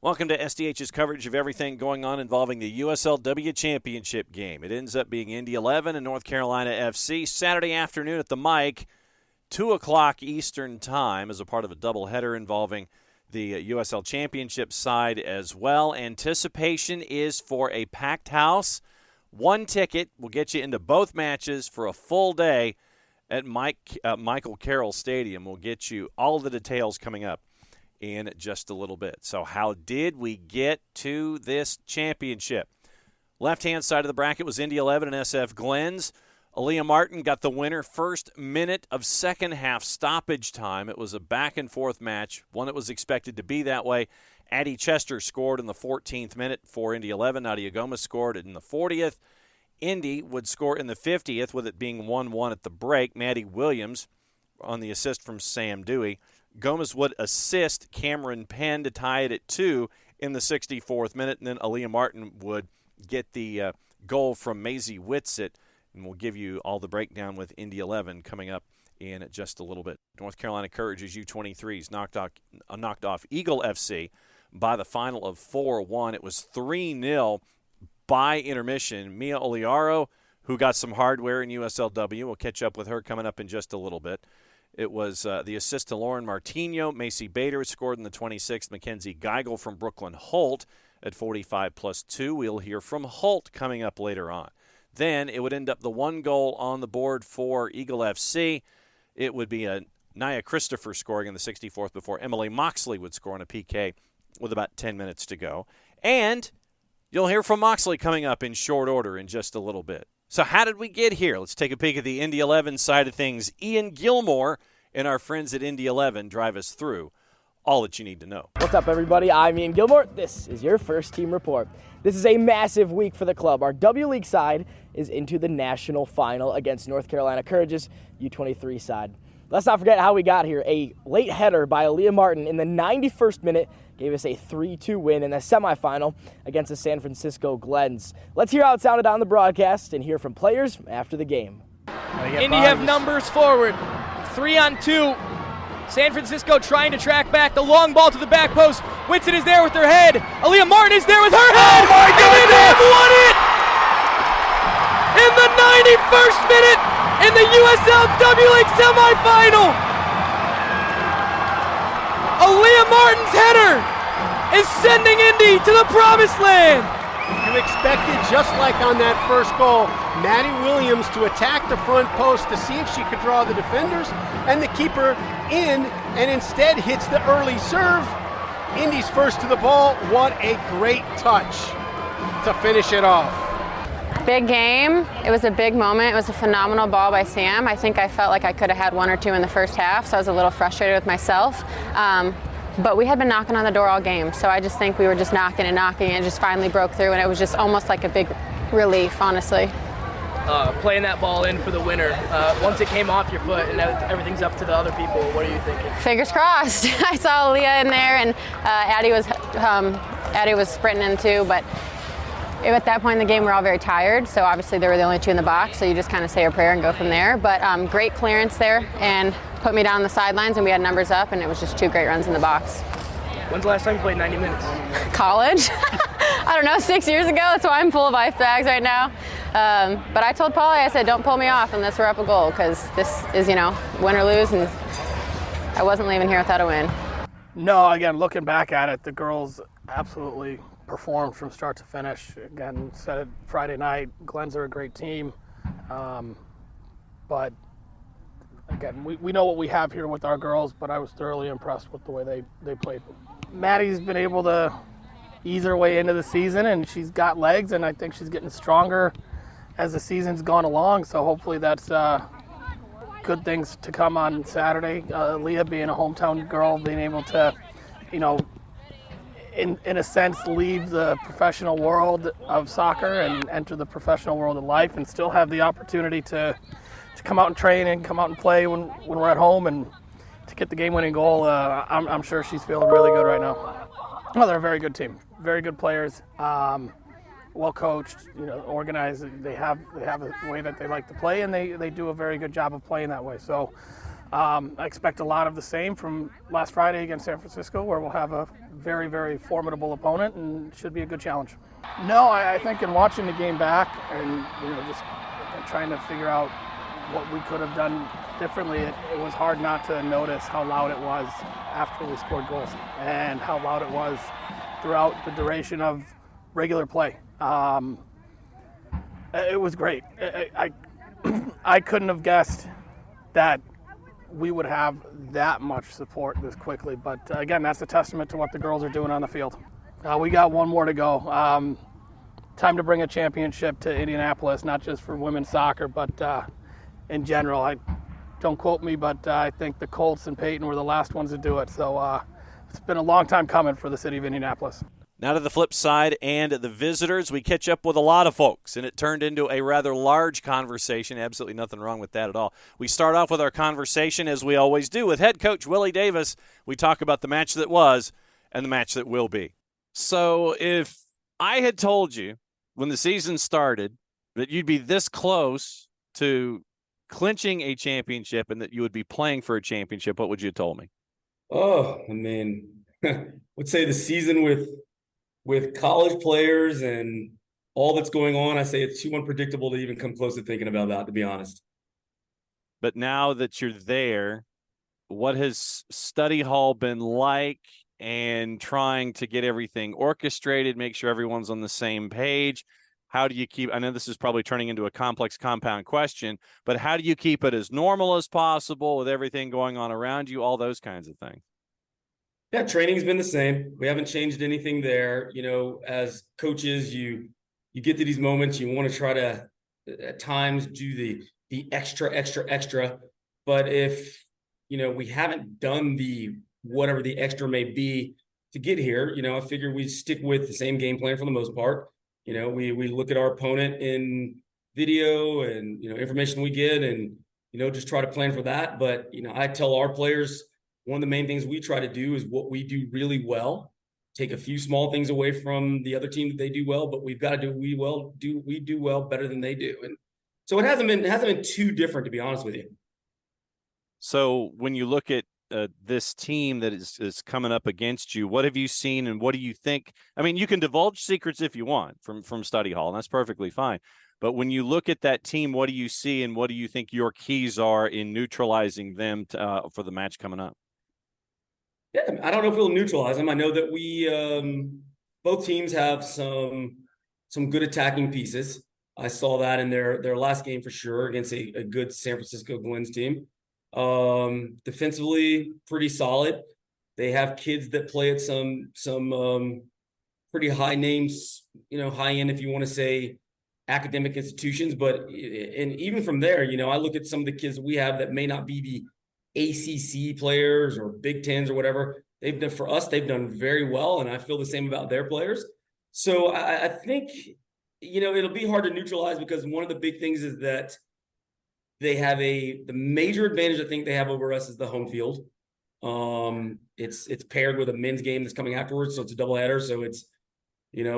Welcome to SDH's coverage of everything going on involving the USL-W championship game. It ends up being Indy 11 and North Carolina FC Saturday afternoon at the Mike, 2 o'clock Eastern time, as a part of a doubleheader involving the USL championship side as well. Anticipation is for a packed house. One ticket will get you into both matches for a full day at Michael Carroll Stadium. We'll get you all the details coming up in just a little bit. So how did we get to this championship? Left-hand side of the bracket was Indy 11 and SF Glens. Aaliyah Martin got the winner first minute of second half stoppage time. It was a back-and-forth match, one that was expected to be that way. Addie Chester scored in the 14th minute for Indy 11. Nadia Gomez scored in the 40th. Indy would score in the 50th, with it being 1-1 at the break. Maddie Williams on the assist from Sam Dewey. Gomez would assist Cameron Penn to tie it at 2 in the 64th minute, and then Aaliyah Martin would get the goal from Maisie Whitsitt, and we'll give you all the breakdown with Indy 11 coming up in just a little bit. North Carolina Courage's U23s knocked off Eagle FC by the final of 4-1. It was 3-0 by intermission. Mia Oliaro, who got some hardware in USL-W, we'll catch up with her coming up in just a little bit. It was the assist to Lauren Martino. Macy Bader scored in the 26th. Mackenzie Geigel from Brooklyn Holt at 45+2. We'll hear from Holt coming up later on. Then it would end up the one goal on the board for Eagle FC. It would be a Nia Christopher scoring in the 64th before Emily Moxley would score on a PK with about 10 minutes to go. And you'll hear from Moxley coming up in short order in just a little bit. So how did we get here? Let's take a peek at the Indy 11 side of things. Ian Gilmore and our friends at Indy 11 drive us through all that you need to know. What's up, everybody? I'm Ian Gilmore. This is your first team report. This is a massive week for the club. Our W League side is into the national final against North Carolina Courage's U23 side. Let's not forget how we got here. A late header by Aaliyah Martin in the 91st minute gave us a 3-2 win in the semifinal against the San Francisco Glens. Let's hear how it sounded on the broadcast and hear from players after the game. Indy have numbers forward. 3-on-2. San Francisco trying to track back. The long ball to the back post. Whitsitt is there with her head. Aaliyah Martin is there with her head. Oh my goodness! And they have won it! In the 91st minute in the USL-W League semifinal. Aaliyah Martin's header is sending Indy to the promised land. You expected, just like on that first goal, Maddie Williams to attack the front post to see if she could draw the defenders and the keeper in, and instead hits the early serve. Indy's first to the ball. What a great touch to finish it off. Big game. It was a big moment. It was a phenomenal ball by Sam. I think I felt like I could have had 1 or 2 in the first half, so I was a little frustrated with myself. But we had been knocking on the door all game, so I just think we were just knocking and knocking, and it just finally broke through, and it was just almost like a big relief, honestly. Playing that ball in for the winner. Once it came off your foot and everything's up to the other people, what are you thinking? Fingers crossed. I saw Leah in there, and Addie was sprinting in too, but at that point in the game, we were all very tired, so obviously they were the only 2 in the box, so you just kind of say a prayer and go from there. But great clearance there, and put me down the sidelines, and we had numbers up, and it was just 2 great runs in the box. When's the last time you played 90 minutes? College? I don't know, 6 years ago. That's why I'm full of ice bags right now. But I told Paulie, I said, don't pull me off unless we're up a goal, because this is, win or lose, and I wasn't leaving here without a win. No, again, looking back at it, the girls absolutely performed from start to finish. Again, said it Friday night, Glens are a great team. But again, we know what we have here with our girls, but I was thoroughly impressed with the way they played. Maddie's been able to ease her way into the season, and she's got legs, and I think she's getting stronger as the season's gone along, so hopefully that's good things to come on Saturday. Leah being a hometown girl, being able to, in a sense, leave the professional world of soccer and enter the professional world of life, and still have the opportunity to come out and train and come out and play when we're at home, and to get the game-winning goal. I'm sure she's feeling really good right now. Oh, they're a very good team, very good players, well coached, organized. They have a way that they like to play, and they do a very good job of playing that way. So I expect a lot of the same from last Friday against San Francisco, where we'll have a very, very formidable opponent and should be a good challenge. No, I think in watching the game back and just trying to figure out what we could have done differently, it was hard not to notice how loud it was after we scored goals and how loud it was throughout the duration of regular play. It was great. I couldn't have guessed that we would have that much support this quickly. But again, that's a testament to what the girls are doing on the field. We got one more to go. Time to bring a championship to Indianapolis, not just for women's soccer, but in general. Don't quote me, but I think the Colts and Peyton were the last ones to do it. So it's been a long time coming for the city of Indianapolis. Now to the flip side and the visitors, we catch up with a lot of folks, and it turned into a rather large conversation. Absolutely nothing wrong with that at all. We start off with our conversation, as we always do, with head coach Willie Davis. We talk about the match that was and the match that will be. So if I had told you when the season started that you'd be this close to clinching a championship and that you would be playing for a championship, what would you have told me? Oh, I mean, I would say the season with college players and all that's going on, I say it's too unpredictable to even come close to thinking about that, to be honest. But now that you're there, what has study hall been like and trying to get everything orchestrated, make sure everyone's on the same page? How do you keep, I know this is probably turning into a complex compound question, but how do you keep it as normal as possible with everything going on around you, all those kinds of things? Yeah, training's been the same. We haven't changed anything there. As coaches, you get to these moments, you want to try to at times do the extra. But if, we haven't done the whatever the extra may be to get here, I figure we stick with the same game plan for the most part. We look at our opponent in video and, information we get and, just try to plan for that. But, I tell our players, one of the main things we try to do is what we do really well, take a few small things away from the other team that they do well, but we've got to we do well better than they do. And so it hasn't been too different, to be honest with you. So when you look at this team that is coming up against you, what have you seen and what do you think? I mean, you can divulge secrets if you want from study hall, and that's perfectly fine. But when you look at that team, what do you see and what do you think your keys are in neutralizing them for the match coming up? Yeah, I don't know if we'll neutralize them. I know that we both teams have some good attacking pieces. I saw that in their last game for sure against a good San Francisco Glens team. Defensively, pretty solid. They have kids that play at some pretty high names, high end if you want to say academic institutions. But and even from there, I look at some of the kids that we have that may not be the ACC players or Big Tens or whatever. They've done very well, and I feel the same about their players. So I think, it'll be hard to neutralize because one of the big things is that they have the major advantage I think they have over us is the home field. It's paired with a men's game that's coming afterwards, so it's a doubleheader. So it's,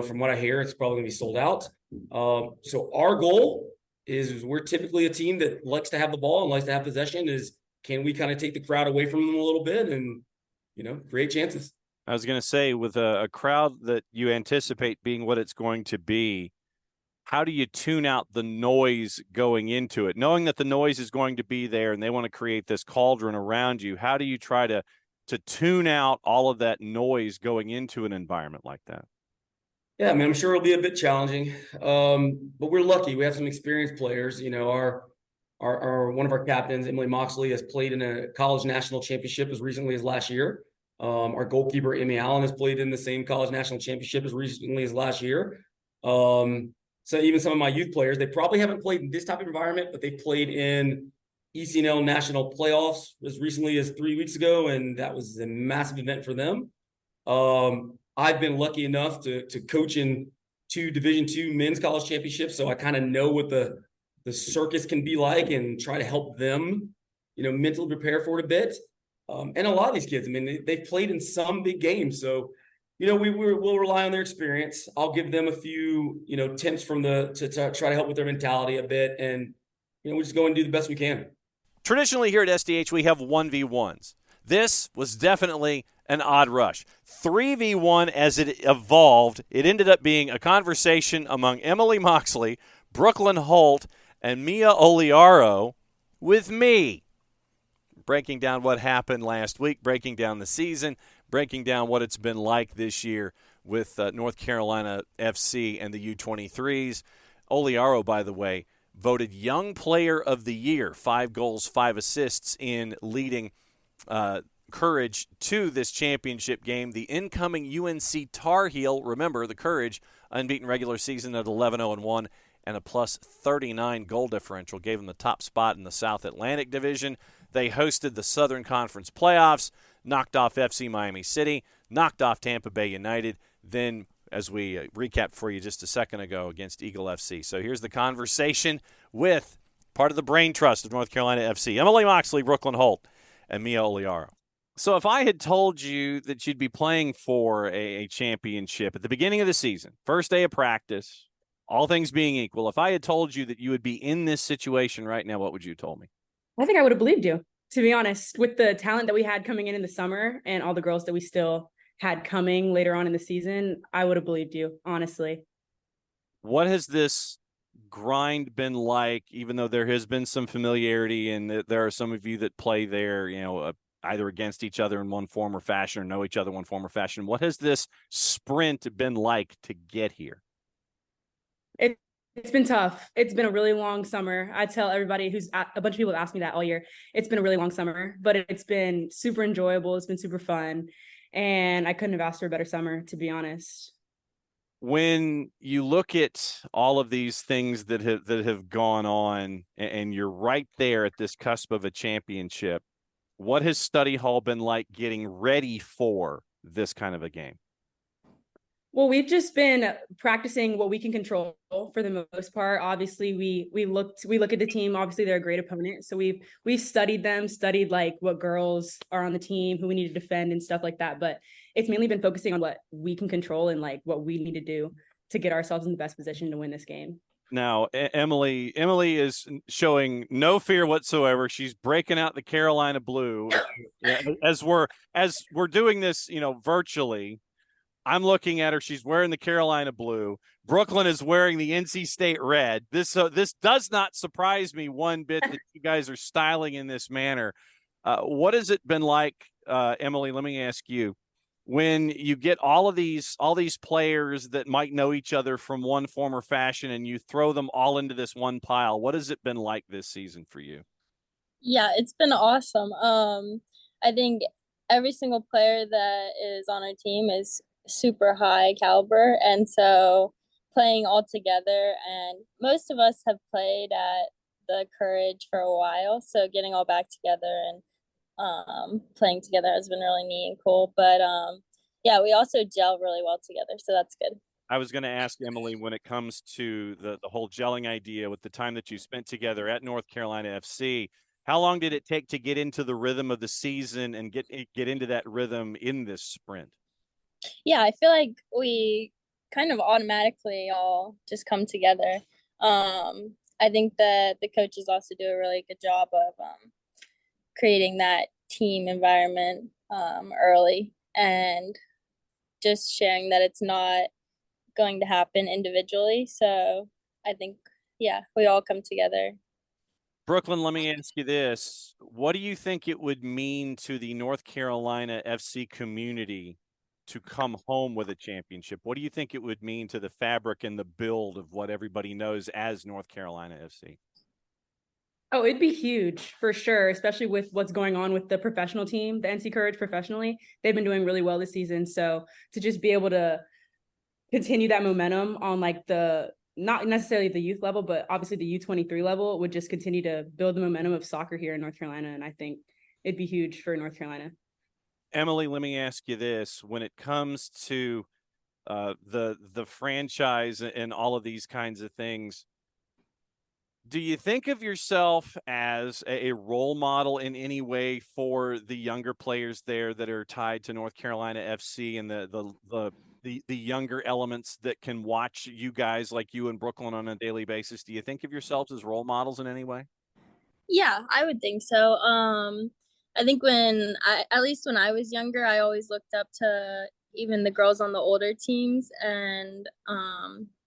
from what I hear, it's probably gonna be sold out. So our goal is we're typically a team that likes to have the ball and likes to have possession. Can we kind of take the crowd away from them a little bit and, create chances? I was going to say, with a crowd that you anticipate being what it's going to be, how do you tune out the noise going into it? Knowing that the noise is going to be there and they want to create this cauldron around you, how do you try to tune out all of that noise going into an environment like that? Yeah, I mean, I'm sure it'll be a bit challenging, but we're lucky. We have some experienced players. Our one of our captains, Emily Moxley, has played in a college national championship as recently as last year. Our goalkeeper, Emmy Allen, has played in the same college national championship as recently as last year. So even some of my youth players, they probably haven't played in this type of environment, but they played in ECNL national playoffs as recently as 3 weeks ago, and that was a massive event for them. I've been lucky enough to coach in 2 Division II men's college championships, so I kind of know what the circus can be like and try to help them, mentally prepare for it a bit. And a lot of these kids, I mean, they've played in some big games, so we'll rely on their experience. I'll give them a few, tips to try to help with their mentality a bit, and we'll just go and do the best we can. Traditionally here at SDH, we have 1v1s. This was definitely an odd rush. 3v1 as it evolved, it ended up being a conversation among Emily Moxley, Brooklyn Holt, and Mia Oliaro with me. Breaking down what happened last week, breaking down the season, breaking down what it's been like this year with North Carolina FC and the U23s. Oliaro, by the way, voted Young Player of the Year, 5 goals, 5 assists in leading Courage to this championship game. The incoming UNC Tar Heel, remember the Courage, unbeaten regular season at 11-0-1 and a plus 39 goal differential, gave them the top spot in the South Atlantic Division. They hosted the Southern Conference playoffs, knocked off FC Miami City, knocked off Tampa Bay United, then, as we recapped for you just a second ago, against Eagle FC. So here's the conversation with part of the brain trust of North Carolina FC, Emily Moxley, Brooklyn Holt, and Mia Oliaro. So if I had told you that you'd be playing for a championship at the beginning of the season, first day of practice, all things being equal, if I had told you that you would be in this situation right now, what would you have told me? I think I would have believed you, to be honest, with the talent that we had coming in the summer and all the girls that we still had coming later on in the season. I would have believed you, honestly. What has this grind been like, even though there has been some familiarity and there are some of you that play there, either against each other in one form or fashion or know each other in one form or fashion? What has this sprint been like to get here? It's been tough. It's been a really long summer. I tell everybody a bunch of people have asked me that all year. It's been a really long summer, but it's been super enjoyable. It's been super fun. And I couldn't have asked for a better summer, to be honest. When you look at all of these things that have gone on and you're right there at this cusp of a championship, what has study hall been like getting ready for this kind of a game? Well, we've just been practicing what we can control for the most part. Obviously, we look at the team. Obviously, they're a great opponent. So we've studied them, studied like what girls are on the team, who we need to defend and stuff like that. But it's mainly been focusing on what we can control and like what we need to do to get ourselves in the best position to win this game. Now, Emily is showing no fear whatsoever. She's breaking out the Carolina blue. As we're doing this, virtually. I'm looking at her. She's wearing the Carolina blue. Brooklyn is wearing the NC State red. This does not surprise me one bit that you guys are styling in this manner. What has it been like, Emily? Let me ask you, when you get all these players that might know each other from one form or fashion, and you throw them all into this one pile. What has it been like this season for you? Yeah, it's been awesome. I think every single player that is on our team is super high caliber, and so playing all together, and most of us have played at the Courage for a while, so getting all back together and playing together has been really neat and cool. But yeah, we also gel really well together, so that's good. I was going to ask Emily, when it comes to the whole gelling idea with the time that you spent together at North Carolina FC, how long did it take to get into the rhythm of the season and get into that rhythm in this sprint? Yeah, I feel like we kind of automatically all just come together. I think that the coaches also do a really good job of creating that team environment early and just sharing that it's not going to happen individually. So I think, yeah, we all come together. Brooklyn, let me ask you this. What do you think it would mean to the North Carolina FC community to come home with a championship? What do you think it would mean to the fabric and the build of what everybody knows as North Carolina FC? Oh, it'd be huge for sure, especially with what's going on with the professional team, the NC Courage professionally. They've been doing really well this season. So to just be able to continue that momentum on like not necessarily the youth level, but obviously the U23 level would just continue to build the momentum of soccer here in North Carolina. And I think it'd be huge for North Carolina. Emily, let me ask you this. When it comes to the franchise and all of these kinds of things, do you think of yourself as a role model in any way for the younger players there that are tied to North Carolina FC and the younger elements that can watch you guys like you in Brooklyn on a daily basis? Do you think of yourselves as role models in any way? Yeah, I would think so. I think at least when I was younger, I always looked up to even the girls on the older teams and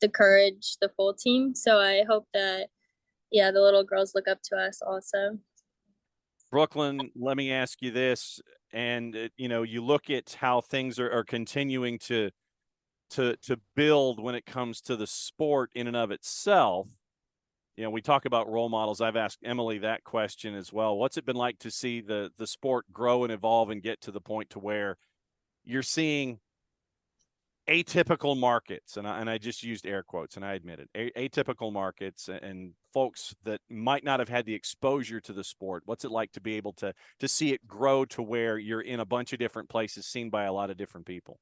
the Courage, the full team. So I hope that, yeah, the little girls look up to us also. Brooklyn, let me ask you this. And, you look at how things are continuing to build when it comes to the sport in and of itself. We talk about role models. I've asked Emily that question as well. What's it been like to see the sport grow and evolve and get to the point to where you're seeing atypical markets, and I just used air quotes, and I admit it, atypical markets and folks that might not have had the exposure to the sport? What's it like to be able to see it grow to where you're in a bunch of different places, seen by a lot of different people?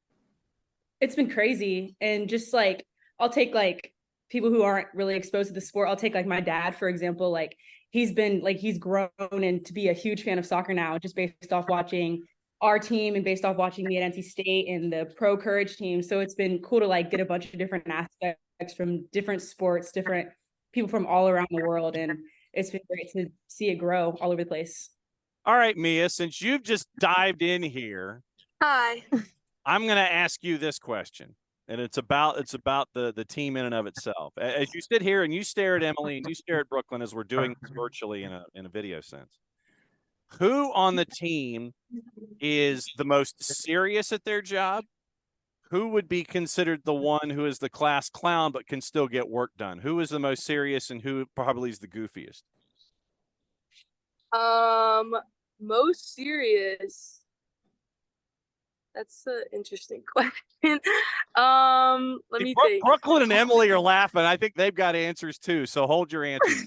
It's been crazy. And just like, I'll take like people who aren't really exposed to the sport. I'll take like my dad, for example. Like he's grown and to be a huge fan of soccer now, just based off watching our team and based off watching me at NC State and the pro Courage team. So it's been cool to like get a bunch of different aspects from different sports, different people from all around the world. And it's been great to see it grow all over the place. All right, Mia, since you've just dived in here. Hi. I'm going to ask you this question, and it's about the team in and of itself. As you sit here and you stare at Emily and you stare at Brooklyn as we're doing this virtually in a video sense, who on the team is the most serious at their job? Who would be considered the one who is the class clown but can still get work done? Who is the most serious and who probably is the goofiest? Most serious. That's an interesting question. Let me think. Brooklyn and Emily are laughing. I think they've got answers too. So hold your answer.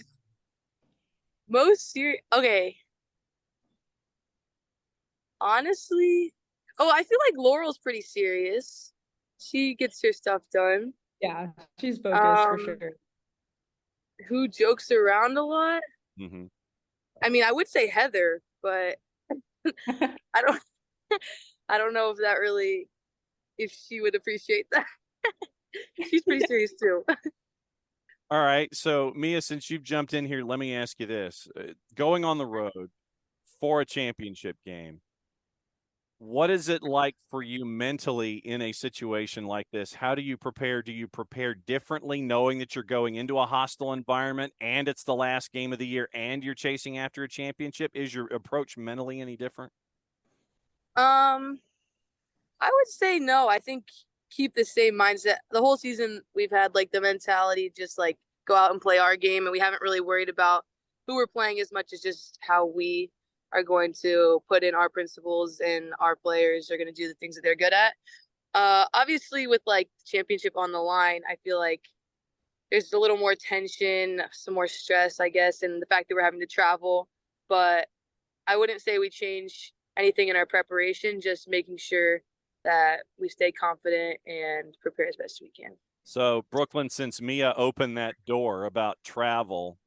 Most serious. Okay. Honestly, I feel like Laurel's pretty serious. She gets her stuff done. Yeah, she's focused for sure. Who jokes around a lot? Mm-hmm. I mean, I would say Heather, but I don't know if she would appreciate that. She's pretty serious too. All right. So Mia, since you've jumped in here, let me ask you this. Going on the road for a championship game, what is it like for you mentally in a situation like this? How do you prepare? Do you prepare differently knowing that you're going into a hostile environment and it's the last game of the year and you're chasing after a championship? Is your approach mentally any different? I would say no. I think keep the same mindset. The whole season we've had like the mentality just like go out and play our game, and we haven't really worried about who we're playing as much as just how we are going to put in our principles and our players are going to do the things that they're good at. Obviously with like championship on the line, I feel like there's a little more tension, some more stress, I guess, and the fact that we're having to travel, but I wouldn't say we change anything in our preparation, just making sure that we stay confident and prepare as best as we can. So Brooklyn, since Mia opened that door about travel,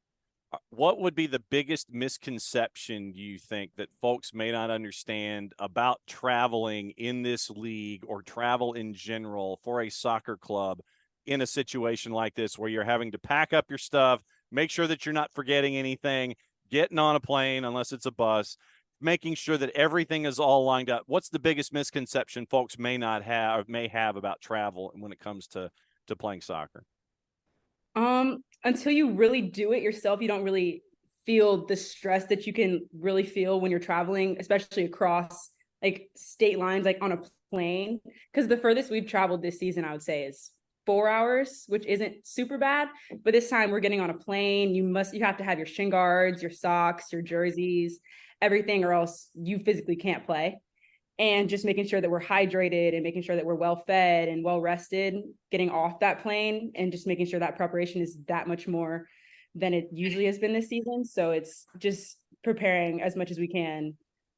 what would be the biggest misconception you think that folks may not understand about traveling in this league or travel in general for a soccer club in a situation like this where you're having to pack up your stuff, make sure that you're not forgetting anything, getting on a plane unless it's a bus, making sure that everything is all lined up? What's the biggest misconception folks may not have or may have about travel when it comes to playing soccer? Until you really do it yourself, you don't really feel the stress that you can really feel when you're traveling, especially across like state lines, like on a plane. Because the furthest we've traveled this season, I would say, is 4 hours, which isn't super bad. But this time we're getting on a plane. You have to have your shin guards, your socks, your jerseys, everything, or else you physically can't play. And just making sure that we're hydrated and making sure that we're well fed and well rested, getting off that plane, and just making sure that preparation is that much more than it usually has been this season. So it's just preparing as much as we can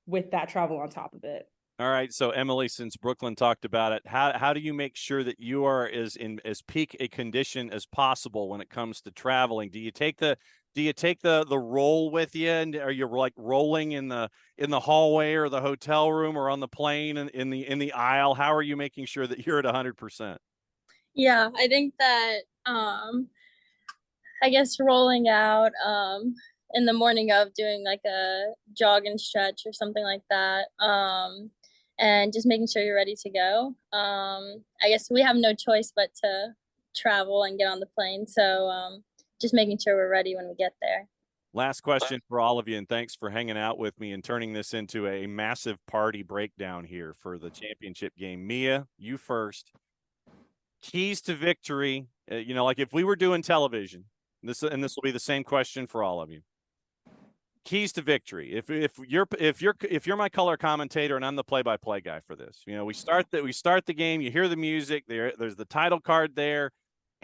with that travel on top of it. All right. So Emily, since Brooklyn talked about it, how do you make sure that you are as peak a condition as possible when it comes to traveling? Do you take the roll with you, and are you like rolling in the hallway or the hotel room or on the plane and in the aisle? How are you making sure that you're at 100%? Yeah, I think that I guess rolling out, in the morning of doing like a jog and stretch or something like that. And just making sure you're ready to go. I guess we have no choice but to travel and get on the plane. So just making sure we're ready when we get there. Last question for all of you, and thanks for hanging out with me and turning this into a massive party breakdown here for the championship game. Mia, you first. Keys to victory. Like if we were doing television, this will be the same question for all of you. Keys to victory. If you're my color commentator and I'm the play-by-play guy for this, we start the game. You hear the music. There's the title card there,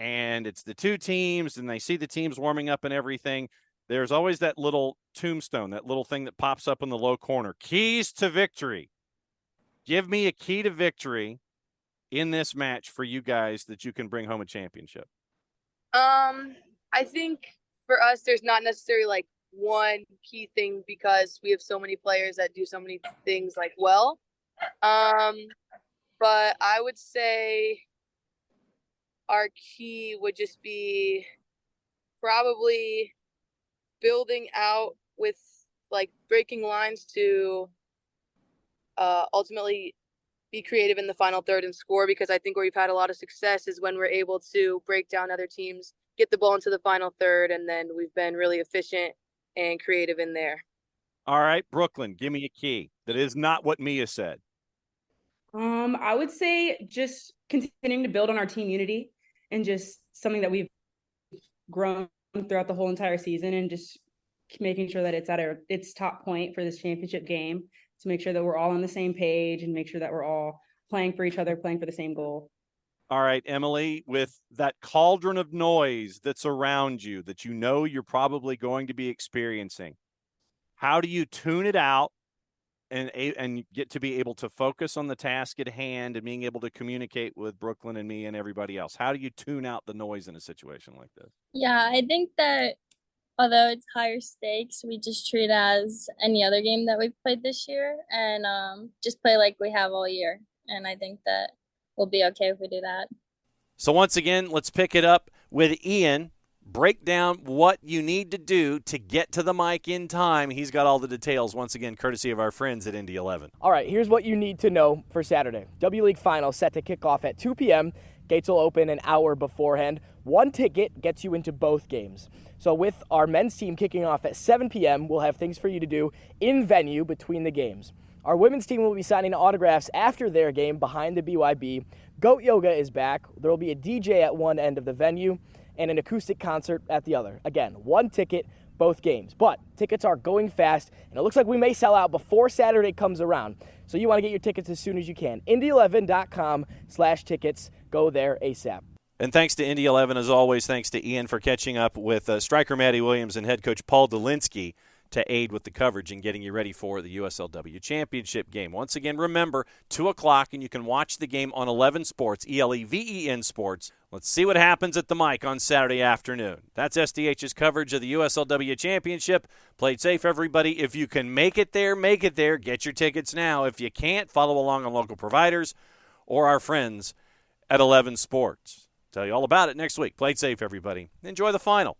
and it's the two teams, and they see the teams warming up and everything. There's always that little tombstone, that little thing that pops up in the low corner. Keys to victory. Give me a key to victory in this match for you guys that you can bring home a championship. I think for us, there's not necessarily like one key thing because we have so many players that do so many things like well. But I would say our key would just be probably building out with like breaking lines to ultimately be creative in the final third and score, because I think where we've had a lot of success is when we're able to break down other teams, get the ball into the final third, and then we've been really efficient and creative in there. All right, Brooklyn, give me a key. That is not what Mia said. I would say just continuing to build on our team unity and just something that we've grown throughout the whole entire season, and just making sure that it's at its top point for this championship game, to make sure that we're all on the same page and make sure that we're all playing for each other, playing for the same goal. All right, Emily, with that cauldron of noise that's around you that you're probably going to be experiencing, how do you tune it out and get to be able to focus on the task at hand and being able to communicate with Brooklyn and me and everybody else? How do you tune out the noise in a situation like this? Yeah, I think that although it's higher stakes, we just treat it as any other game that we've played this year, and just play like we have all year. And I think that we'll be okay if we do that. So once again, let's pick it up with Ian. Break down what you need to do to get to the mic in time. He's got all the details, once again, courtesy of our friends at Indy 11. All right, here's what you need to know for Saturday. W League Final set to kick off at 2 p.m. Gates will open an hour beforehand. One ticket gets you into both games. So with our men's team kicking off at 7 p.m., we'll have things for you to do in venue between the games. Our women's team will be signing autographs after their game behind the BYB. Goat Yoga is back. There will be a DJ at one end of the venue and an acoustic concert at the other. Again, one ticket, both games. But tickets are going fast, and it looks like we may sell out before Saturday comes around. So you want to get your tickets as soon as you can. Indy11.com/tickets. Go there ASAP. And thanks to Indy 11, as always. Thanks to Ian for catching up with striker Maddie Williams and head coach Paul Delinsky to aid with the coverage and getting you ready for the USL-W championship game. Once again, remember, 2 o'clock, and you can watch the game on 11 Sports, ELEVEN Sports. Let's see what happens at the mic on Saturday afternoon. That's SDH's coverage of the USL-W championship. Play it safe, everybody. If you can make it there, make it there. Get your tickets now. If you can't, follow along on local providers or our friends at 11 Sports. Tell you all about it next week. Play it safe, everybody. Enjoy the final.